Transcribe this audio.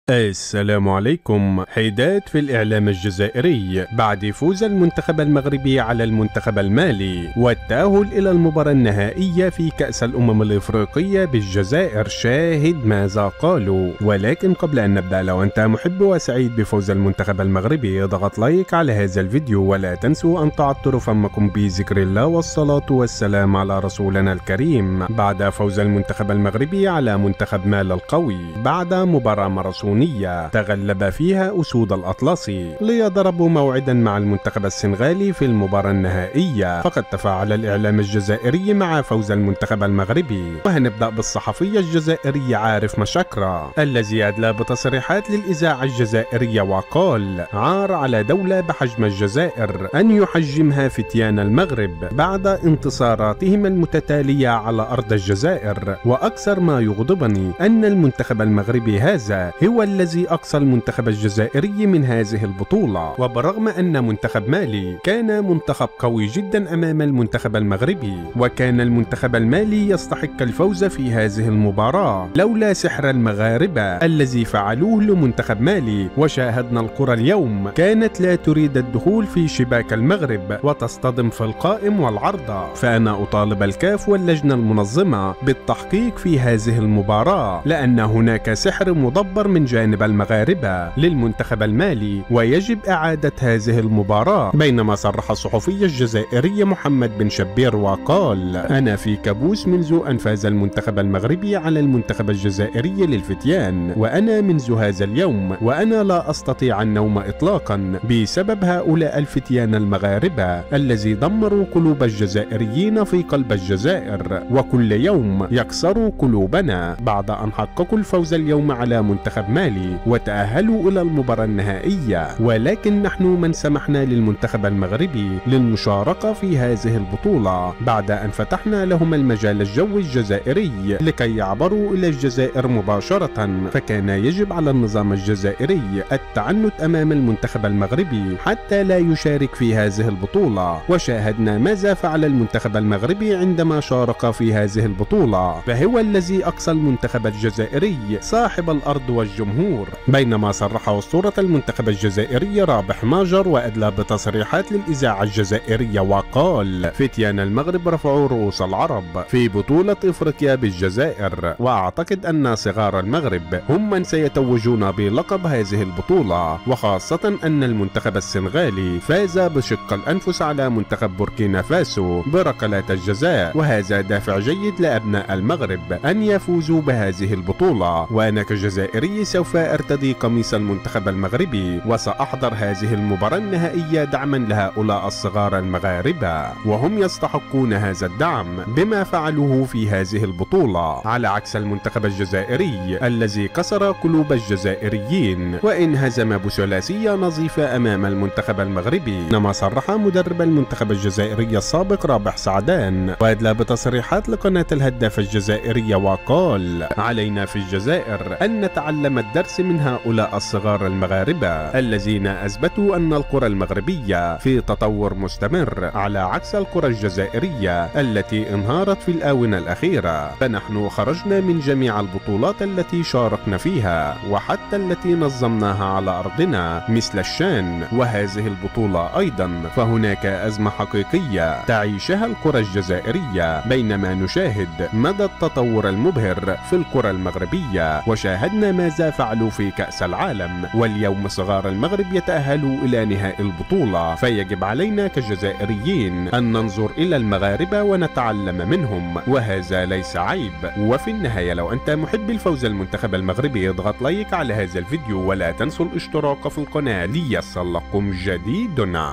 السلام عليكم. حداد في الإعلام الجزائري بعد فوز المنتخب المغربي على المنتخب المالي والتأهل إلى المباراة النهائية في كأس الأمم الإفريقية بالجزائر. شاهد ماذا قالوا. ولكن قبل أن نبدأ، لو أنت محب وسعيد بفوز المنتخب المغربي اضغط لايك على هذا الفيديو، ولا تنسوا أن تعطروا فمكم بذكر الله والصلاة والسلام على رسولنا الكريم. بعد فوز المنتخب المغربي على منتخب مال القوي بعد مباراة ماراثونية تغلب فيها أسود الأطلسي ليضربوا موعدا مع المنتخب السنغالي في المباراة النهائية، فقد تفاعل الإعلام الجزائري مع فوز المنتخب المغربي. وهنبدأ بالصحفي الجزائري عارف مشكرة الذي أدلى بتصريحات للإذاعة الجزائرية وقال: عار على دولة بحجم الجزائر أن يحجمها فتيان المغرب بعد انتصاراتهم المتتالية على أرض الجزائر، وأكثر ما يغضبني أن المنتخب المغربي هذا هو الذي أقصى المنتخب الجزائري من هذه البطولة. وبرغم أن منتخب مالي كان منتخب قوي جدا أمام المنتخب المغربي، وكان المنتخب المالي يستحق الفوز في هذه المباراة لولا سحر المغاربة الذي فعلوه لمنتخب مالي. وشاهدنا الكرة اليوم كانت لا تريد الدخول في شباك المغرب وتصطدم في القائم والعارضة. فأنا أطالب الكاف واللجنة المنظمة بالتحقيق في هذه المباراة، لأن هناك سحر مدبر من جانب المغاربة للمنتخب المالي، ويجب إعادة هذه المباراة. بينما صرح الصحفي الجزائري محمد بن شبير وقال: أنا في كابوس منذ أن فاز المنتخب المغربي على المنتخب الجزائري للفتيان، وأنا منذ هذا اليوم وأنا لا أستطيع النوم إطلاقا بسبب هؤلاء الفتيان المغاربة الذي دمروا قلوب الجزائريين في قلب الجزائر، وكل يوم يكسروا قلوبنا بعد أن حققوا الفوز اليوم على منتخب مالي وتأهلوا إلى المباراة النهائية. ولكن نحن من سمحنا للمنتخب المغربي للمشاركة في هذه البطولة بعد أن فتحنا لهم المجال الجوي الجزائري لكي يعبروا إلى الجزائر مباشرة، فكان يجب على النظام الجزائري التعنت أمام المنتخب المغربي حتى لا يشارك في هذه البطولة. وشاهدنا ماذا فعل المنتخب المغربي عندما شارك في هذه البطولة، فهو الذي أقصى المنتخب الجزائري صاحب الأرض والجمهور. بينما صرح أسطورة المنتخب الجزائري رابح ماجر وأدلى بتصريحات للإذاعة الجزائرية وقال: فتيان المغرب رفعوا رؤوس العرب في بطولة إفريقيا بالجزائر، وأعتقد أن صغار المغرب هم من سيتوجون بلقب هذه البطولة، وخاصة أن المنتخب السنغالي فاز بشق الأنفس على منتخب بوركينا فاسو بركلات الجزاء، وهذا دافع جيد لأبناء المغرب أن يفوزوا بهذه البطولة. وأنا كجزائري سوف أرتدي قميص المنتخب المغربي وسأحضر هذه المباراة النهائية دعما لهؤلاء الصغار المغاربة، وهم يستحقون هذا الدعم بما فعلوه في هذه البطولة، على عكس المنتخب الجزائري الذي كسر قلوب الجزائريين وانهزم بثلاثية نظيفة أمام المنتخب المغربي. إنما صرح مدرب المنتخب الجزائري السابق رابح سعدان وأدلى بتصريحات لقناة الهداف الجزائرية وقال: علينا في الجزائر أن نتعلم الدرس من هؤلاء الصغار المغاربة الذين أثبتوا أن الكرة المغربية في تطور مستمر على عكس الكرة الجزائرية التي انهارت في الآونة الأخيرة. فنحن خرجنا من جميع البطولات التي شاركنا فيها وحتى التي نظمناها على أرضنا مثل الشان وهذه البطولة أيضا، فهناك أزمة حقيقية تعيشها الكرة الجزائرية بينما نشاهد مدى التطور المبهر في الكرة المغربية. وشاهدنا ماذا فعلوا في كأس العالم، واليوم صغار المغرب يتأهلوا إلى نهائي البطولة، فيجب علينا كجزائريين أن ننظر إلى المغاربة ونتعلم منهم، وهذا ليس عيب. وفي النهاية، لو أنت محب الفوز المنتخب المغربي اضغط لايك على هذا الفيديو، ولا تنسوا الاشتراك في القناة ليصلكم جديدنا.